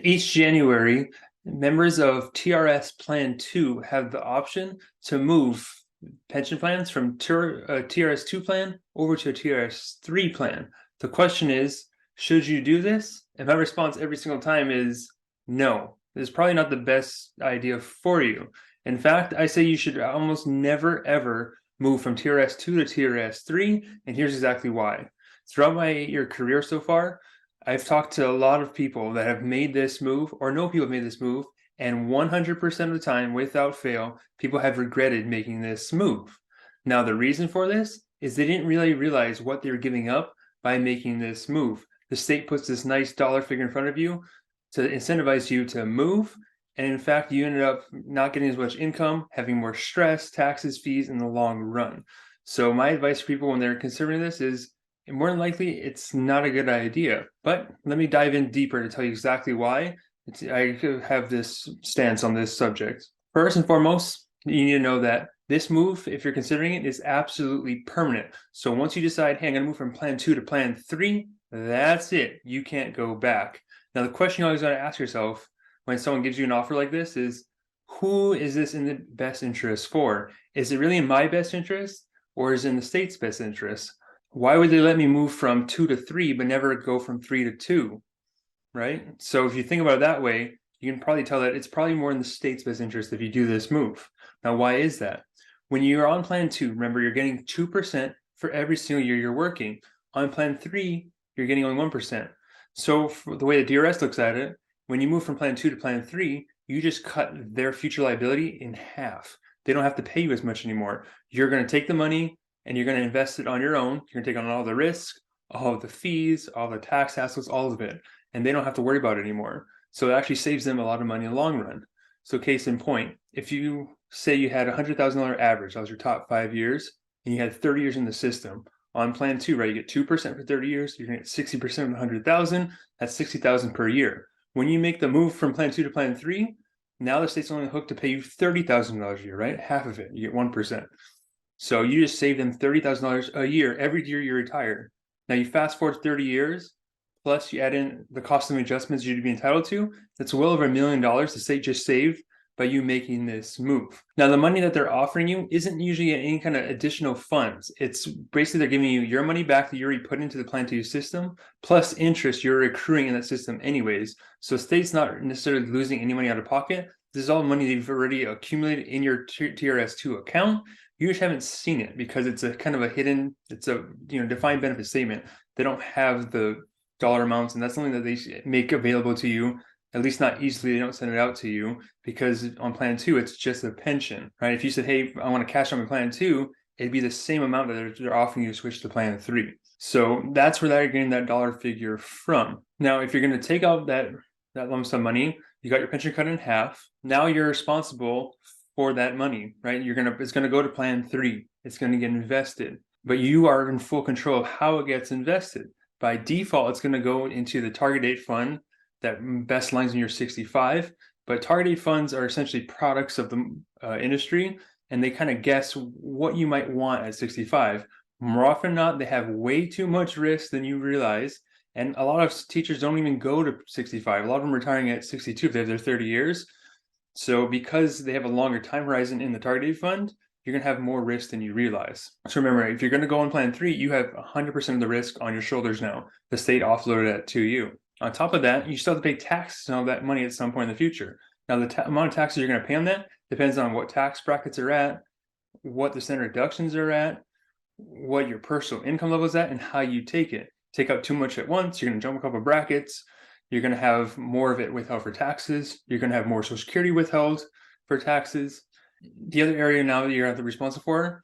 Each January, members of TRS Plan 2 have the option to move pension plans from TRS 2 plan over to a TRS 3 plan. The question is, should you do this? And my response every single time is no. This is probably not the best idea for you. In fact, I say you should almost never ever move from TRS 2 to TRS 3, and here's exactly why. Throughout your career so far, I've talked to a lot of people that have made this move or know people have made this move, and 100% of the time, without fail, people have regretted making this move. Now, the reason for this is they didn't really realize what they were giving up by making this move. The state puts this nice dollar figure in front of you to incentivize you to move, and in fact, you ended up not getting as much income, having more stress, taxes, fees in the long run. So my advice for people when they're considering this is, and more than likely, it's not a good idea. But let me dive in deeper to tell you exactly why I have this stance on this subject. First and foremost, you need to know that this move, if you're considering it, is absolutely permanent. So once you decide, hey, I'm going to move from Plan 2 to Plan 3, that's it. You can't go back. Now, the question you always got to ask yourself when someone gives you an offer like this is, who is this in the best interest for? Is it really in my best interest, or is it in the state's best interest? Why would they let me move from 2 to 3 but never go from 3 to 2, right? So if you think about it that way, you can probably tell that it's probably more in the state's best interest if you do this move. Now, why is that? When you're on Plan 2, remember, you're getting 2% for every single year you're working. On Plan 3, you're getting only 1%. So for the way the DRS looks at it, when you move from Plan 2 to Plan 3, you just cut their future liability in half. They don't have to pay you as much anymore. You're going to take the money and you're going to invest it on your own. You're going to take on all the risk, all of the fees, all the tax hassles, all of it. And they don't have to worry about it anymore. So it actually saves them a lot of money in the long run. So case in point, if you say you had $100,000 average, that was your top 5 years, and you had 30 years in the system, on Plan 2, right, you get 2% for 30 years, you're going to get 60% of 100,000, that's 60,000 per year. When you make the move from Plan 2 to Plan 3, now the state's only hooked to pay you $30,000 a year, right? Half of it, you get 1%. So you just save them $30,000 a year every year you retire. Now you fast forward 30 years, plus you add in the cost of adjustments you'd be entitled to, that's well over $1 million the state just saved by you making this move. Now, the money that they're offering you isn't usually any kind of additional funds. It's basically they're giving you your money back that you already put into the Plan 2 system, plus interest you're accruing in that system anyways. So state's not necessarily losing any money out of pocket. This is all money that you've already accumulated in your TRS2 account. You just haven't seen it because it's a kind of a hidden, it's a defined benefit statement. They don't have the dollar amounts, and that's something that they make available to you, at least not easily. They don't send it out to you because on Plan 2, it's just a pension, right? If you said, hey, I want to cash out my Plan 2, it'd be the same amount that they're offering you to switch to Plan 3. So that's where they're getting that dollar figure from. Now, if you're going to take out that lump sum money, you got your pension cut in half. Now you're responsible for that money, right? It's going to go to Plan 3. It's going to get invested, but you are in full control of how it gets invested. By default, it's going to go into the target date fund that best aligns in your 65. But target date funds are essentially products of the industry, and they kind of guess what you might want at 65. More often than not, they have way too much risk than you realize. And a lot of teachers don't even go to 65. A lot of them are retiring at 62 if they have their 30 years. So because they have a longer time horizon in the target date fund, you're going to have more risk than you realize. So remember, if you're going to go on Plan 3, you have 100% of the risk on your shoulders now. The state offloaded that to you. On top of that, you still have to pay taxes on that money at some point in the future. Now, the amount of taxes you're going to pay on that depends on what tax brackets are at, what the standard deductions are at, what your personal income level is at, and how you take it. Take out too much at once, you're going to jump a couple of brackets. You're going to have more of it withheld for taxes. You're going to have more Social Security withheld for taxes. The other area now that you're going to be responsible for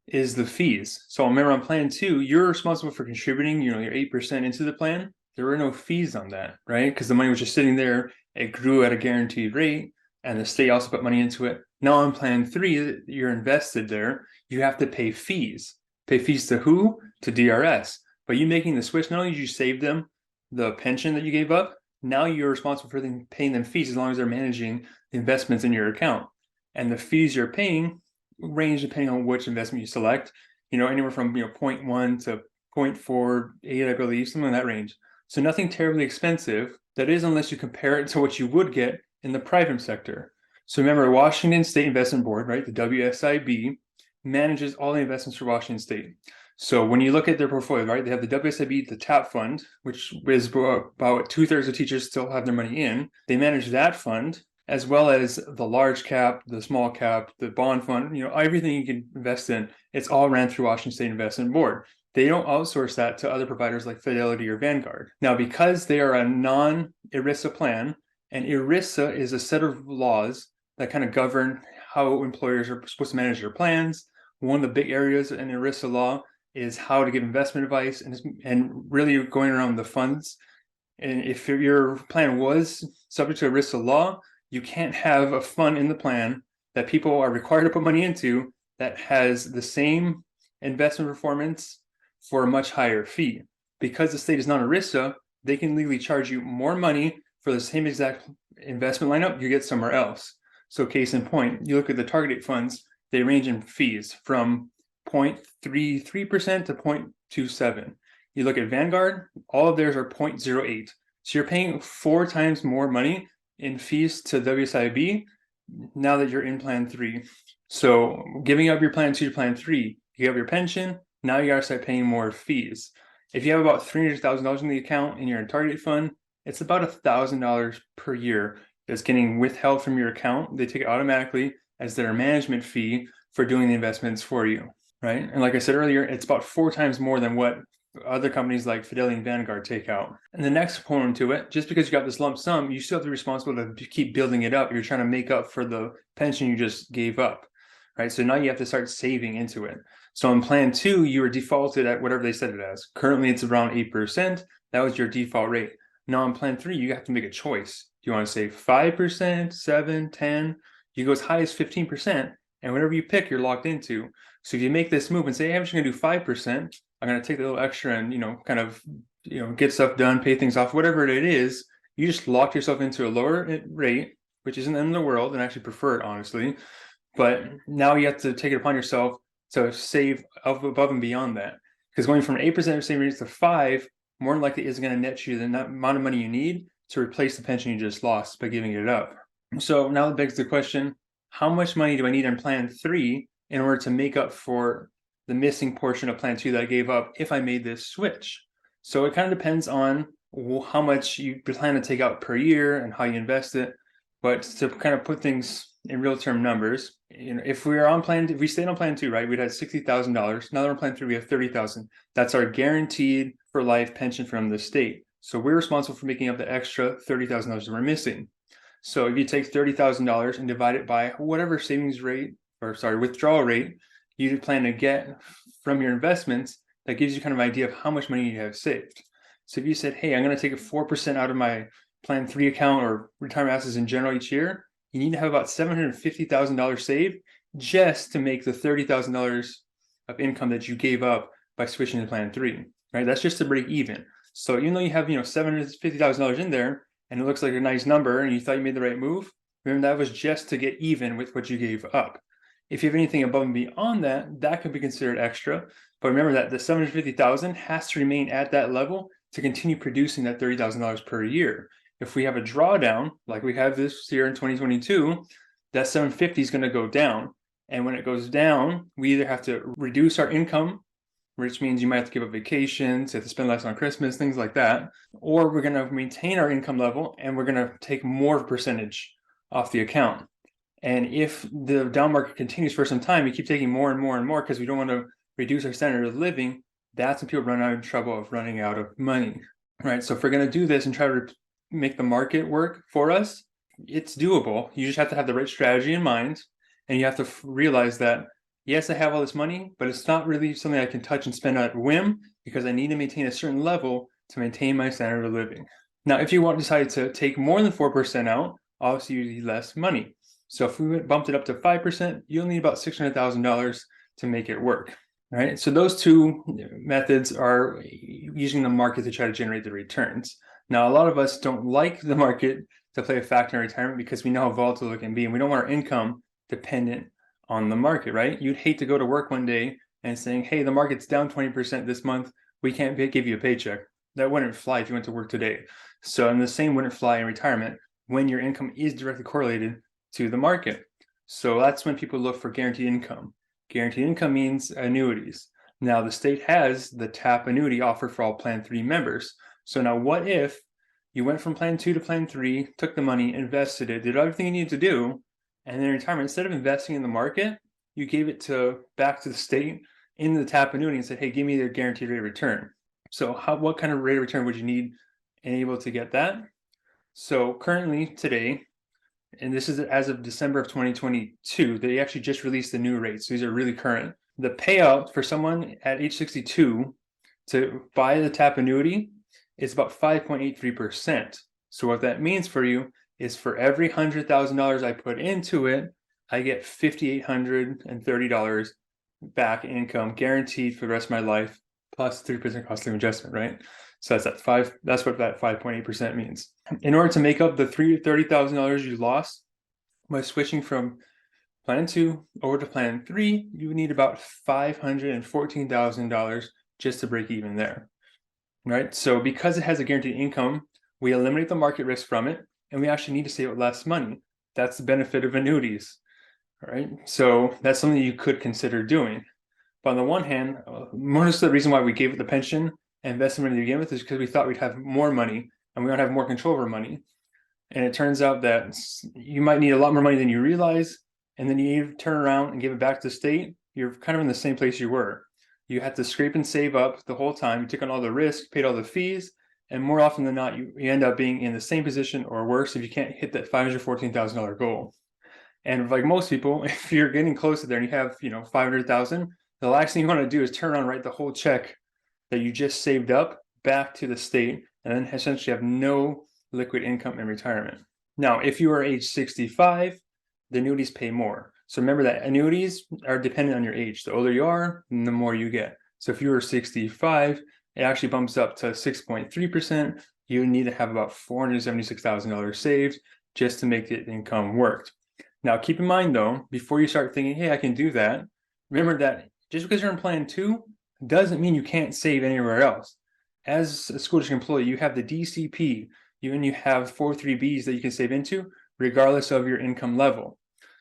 is the fees. So remember, on Plan 2, you're responsible for contributing, your 8% into the plan. There were no fees on that, right? Because the money was just sitting there. It grew at a guaranteed rate, and the state also put money into it. Now on Plan 3, you're invested there. You have to pay fees. Pay fees to who? To DRS. But you making the switch, not only did you save them the pension that you gave up, now you're responsible for them paying them fees as long as they're managing the investments in your account. And the fees you're paying range depending on which investment you select, anywhere from 0.1 to 0.48, I believe, something in that range. So nothing terribly expensive. That is, unless you compare it to what you would get in the private sector. So remember, Washington State Investment Board, right, the WSIB, manages all the investments for Washington State. So when you look at their portfolio, right, they have the WSIB, the TAP fund, which is about 2/3 of teachers still have their money in. They manage that fund, as well as the large cap, the small cap, the bond fund, everything you can invest in. It's all ran through Washington State Investment Board. They don't outsource that to other providers like Fidelity or Vanguard. Now, because they are a non-ERISA plan, and ERISA is a set of laws that kind of govern how employers are supposed to manage their plans. One of the big areas in ERISA law is how to give investment advice and really going around the funds. And if your plan was subject to ERISA law, you can't have a fund in the plan that people are required to put money into that has the same investment performance for a much higher fee. Because the state is not ERISA, they can legally charge you more money for the same exact investment lineup you get somewhere else. So case in point, you look at the target date funds, they range in fees from 0.33% to 0.27. You look at Vanguard, all of theirs are 0.08. So you're paying 4 times more money in fees to WSIB now that you're in Plan 3. So giving up your Plan 2 to Plan 3, you have your pension, now you gotta start paying more fees. If you have about $300,000 in the account in your target fund, it's about $1,000 per year that's getting withheld from your account. They take it automatically as their management fee for doing the investments for you, right? And like I said earlier, it's about 4 times more than what other companies like Fidelity and Vanguard take out. And the next component to it, just because you got this lump sum, you still have to be responsible to keep building it up. You're trying to make up for the pension you just gave up, right? So now you have to start saving into it. So in Plan 2, you were defaulted at whatever they set it as. Currently, it's around 8%. That was your default rate. Now in Plan 3, you have to make a choice. Do you want to save 5%, 7, 10? You go as high as 15%, and whatever you pick, you're locked into. So if you make this move and say, hey, I'm just going to do 5%, I'm going to take a little extra and, kind of, get stuff done, pay things off, whatever it is, you just locked yourself into a lower rate, which isn't the end of the world, and I actually prefer it, honestly. But now you have to take it upon yourself to save above and beyond that. Because going from 8% saving rates to 5 more than likely isn't going to net you the amount of money you need to replace the pension you just lost by giving it up. So now it begs the question, how much money do I need in Plan 3 in order to make up for the missing portion of Plan 2 that I gave up if I made this switch? So it kind of depends on how much you plan to take out per year and how you invest it. But to kind of put things in real term numbers, if we stayed on Plan 2, right, we'd had $60,000. Now that we're on Plan 3, we have $30,000. That's our guaranteed for life pension from the state. So we're responsible for making up the extra $30,000 that we're missing. So if you take $30,000 and divide it by whatever withdrawal rate you plan to get from your investments, that gives you kind of an idea of how much money you have saved. So if you said, hey, I'm going to take a 4% out of my Plan 3 account or retirement assets in general each year, you need to have about $750,000 saved just to make the $30,000 of income that you gave up by switching to Plan 3, right? That's just to break even. So even though you have, $750,000 in there, and it looks like a nice number, and you thought you made the right move, remember that was just to get even with what you gave up. If you have anything above and beyond that, that could be considered extra. But remember that the $750,000 has to remain at that level to continue producing that $30,000 per year. If we have a drawdown, like we have this year in 2022, that $750,000 is going to go down. And when it goes down, we either have to reduce our income, which means you might have to give up vacations, have to spend less on Christmas, things like that, or we're going to maintain our income level and we're going to take more of a percentage off the account. And if the down market continues for some time, we keep taking more and more and more because we don't want to reduce our standard of living, that's when people run out of trouble of running out of money, right? So if we're going to do this and try to make the market work for us, it's doable. You just have to have the right strategy in mind, and you have to realize that, yes, I have all this money, but it's not really something I can touch and spend at whim because I need to maintain a certain level to maintain my standard of living. Now, if you decide to take more than 4% out, obviously you need less money. So if we bumped it up to 5%, you'll need about $600,000 to make it work, right? So those two methods are using the market to try to generate the returns. Now, a lot of us don't like the market to play a factor in retirement because we know how volatile it can be, and we don't want our income dependent on the market, right? You'd hate to go to work one day and saying, hey, the market's down 20% this month, we can't give you a paycheck. That wouldn't fly if you went to work today. So, and the same wouldn't fly in retirement when your income is directly correlated to the market. So that's when people look for guaranteed income. Guaranteed income means annuities. Now the state has the TAP annuity offered for all Plan 3 members. So now what if you went from Plan 2 to Plan 3, took the money, invested it, did everything you needed to do, and then in retirement, instead of investing in the market, you gave it back to the state in the TAP annuity and said, hey, give me the guaranteed rate of return. So what kind of rate of return would you need and able to get that? So currently today, and this is as of December of 2022, they actually just released the new rates. So these are really current. The payout for someone at age 62 to buy the TAP annuity is about 5.83%. So what that means for you is for every $100,000 I put into it, I get $5,830 back income guaranteed for the rest of my life, plus 3% cost of adjustment, right? So that's what that 5.8% means. In order to make up the $30,000 you lost by switching from Plan 2 over to Plan 3, you would need about $514,000 just to break even there, right? So because it has a guaranteed income, we eliminate the market risk from it, and we actually need to save less money. That's the benefit of annuities, right? So that's something you could consider doing. But on the one hand, most of the reason why we gave it the pension and investment to begin with is because we thought we'd have more money and we want to have more control over money. And it turns out that you might need a lot more money than you realize. And then you turn around and give it back to the state. You're kind of in the same place you were. You had to scrape and save up the whole time. You took on all the risk, paid all the fees. And more often than not, you end up being in the same position or worse if you can't hit that $514,000 goal. And like most people, if you're getting close to there and you have, $500,000, the last thing you want to do is turn around and write the whole check that you just saved up back to the state and then essentially have no liquid income in retirement. Now, if you are age 65, the annuities pay more. So remember that annuities are dependent on your age. The older you are, the more you get. So if you were 65, it actually bumps up to 6.3%. You need to have about $476,000 saved just to make the income work. Now, keep in mind, though, before you start thinking, hey, I can do that, remember that just because you're in Plan 2 doesn't mean you can't save anywhere else. As a school district employee, you have the DCP, you have 403Bs that you can save into, regardless of your income level.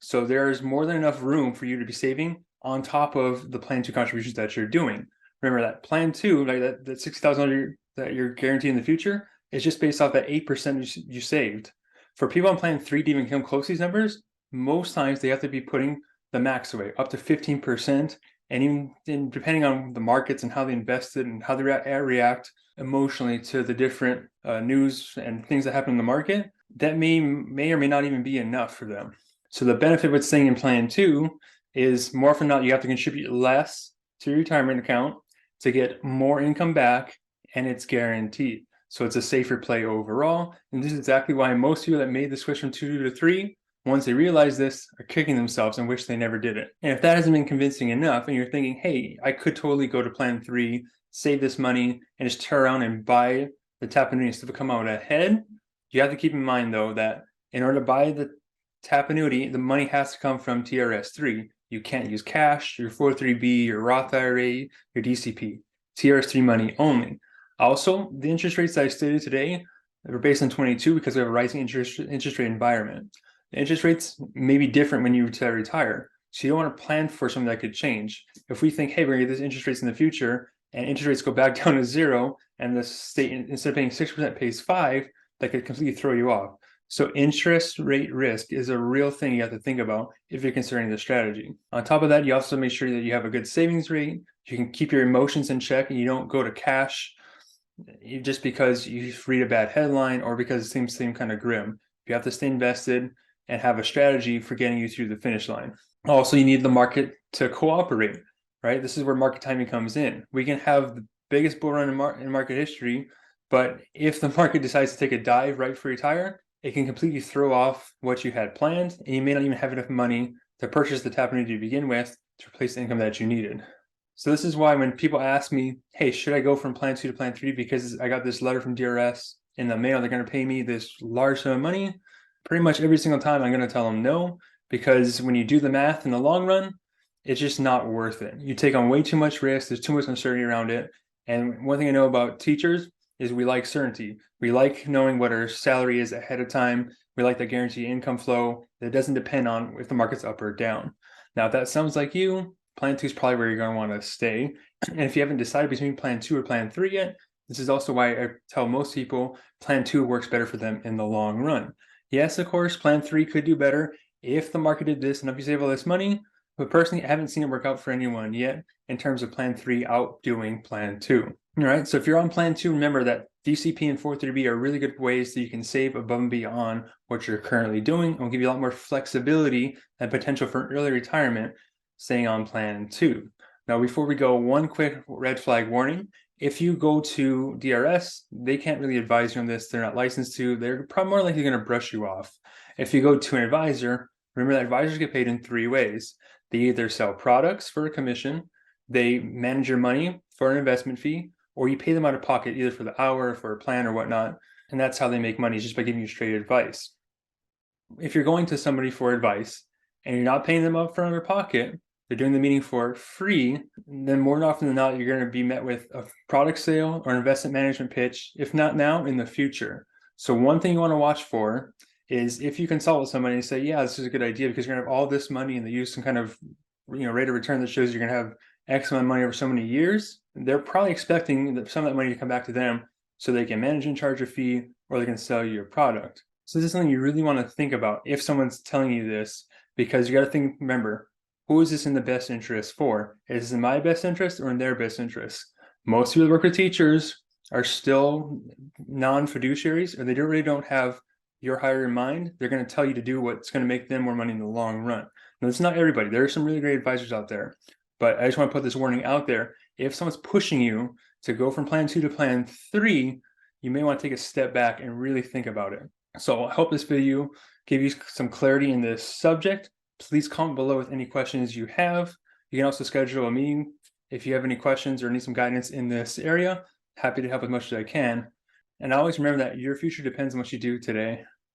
So there's more than enough room for you to be saving on top of the Plan 2 contributions that you're doing. Remember that Plan 2, like that $60,000 that you're guaranteed in the future, is just based off that 8% you saved. For people on Plan 3 to even come close to these numbers, most times they have to be putting the max away, up to 15%. And even depending on the markets and how they invested and how they react emotionally to the different news and things that happen in the market, that may or may not even be enough for them. So the benefit with staying in Plan 2 is more often than not, you have to contribute less to your retirement account to get more income back, and it's guaranteed. So it's a safer play overall. And this is exactly why most people that made the switch from 2 to 3, once they realize this, are kicking themselves and wish they never did it. And if that hasn't been convincing enough and you're thinking, hey, I could totally go to Plan 3, save this money, and just turn around and buy the TAP annuity instead of come out ahead, you have to keep in mind, though, that in order to buy the TAP annuity, the money has to come from TRS 3. You can't use cash, your 403B, your Roth IRA, your DCP. TRS 3 money only. Also, the interest rates that I stated today are based on 22 because we have a rising interest rate environment. The interest rates may be different when you retire. So you don't want to plan for something that could change. If we think, hey, we're going to get this interest rates in the future, and interest rates go back down to 0, and the state, instead of paying 6%, pays 5%, that could completely throw you off. So interest rate risk is a real thing you have to think about if you're considering the strategy. On top of that, you also make sure that you have a good savings rate. You can keep your emotions in check and you don't go to cash just because you read a bad headline or because it seems kind of grim. You have to stay invested and have a strategy for getting you through the finish line. Also, you need the market to cooperate, right? This is where market timing comes in. We can have the biggest bull run in market history, but if the market decides to take a dive right before you retire, it can completely throw off what you had planned, and you may not even have enough money to purchase the TAP annuity to begin with to replace the income that you needed. So this is why when people ask me, hey, should I go from Plan 2 to Plan 3 because I got this letter from TRS in the mail, they're going to pay me this large sum of money, pretty much every single time I'm going to tell them no, because when you do the math in the long run, it's just not worth it. You take on way too much risk. There's too much uncertainty around it. And one thing I know about teachers is we like certainty. We like knowing what our salary is ahead of time. We like the guaranteed income flow that doesn't depend on if the market's up or down. Now, if that sounds like you, plan 2 is probably where you're going to want to stay. And if you haven't decided between plan 2 or plan 3 yet, this is also why I tell most people plan 2 works better for them in the long run. Yes, of course, plan 3 could do better if the market did this and if you save all this money, but personally, I haven't seen it work out for anyone yet in terms of plan 3 outdoing plan 2. All right, so if you're on plan 2, remember that DCP and 430B are really good ways that you can save above and beyond what you're currently doing and will give you a lot more flexibility and potential for early retirement staying on plan 2. Now, before we go, one quick red flag warning. If you go to DRS, they can't really advise you on this. They're not licensed to. They're probably more likely going to brush you off. If you go to an advisor, remember that advisors get paid in 3 ways. They either sell products for a commission, they manage your money for an investment fee, or you pay them out of pocket either for the hour, for a plan, or whatnot. And that's how they make money, just by giving you straight advice. If you're going to somebody for advice and you're not paying them up front out of pocket, they're doing the meeting for free, then more often than not, you're going to be met with a product sale or an investment management pitch, if not now, in the future. So one thing you want to watch for is if you consult with somebody and say, yeah, this is a good idea because you're going to have all this money and they use some kind of rate of return that shows you're going to have X amount of money over so many years, they're probably expecting that some of that money to come back to them so they can manage and charge a fee or they can sell you a product. So this is something you really want to think about if someone's telling you this, because you got to think, remember, who is this in the best interest for? Is this in my best interest or in their best interest? Most people that work with teachers are still non-fiduciaries, or they really don't have your hire in mind. They're going to tell you to do what's going to make them more money in the long run. Now, it's not everybody. There are some really great advisors out there, but I just want to put this warning out there. If someone's pushing you to go from plan 2 to plan 3, you may want to take a step back and really think about it. So I hope this video gave you some clarity in this subject. Please comment below with any questions you have. You can also schedule a meeting if you have any questions or need some guidance in this area. Happy to help as much as I can. And always remember that your future depends on what you do today.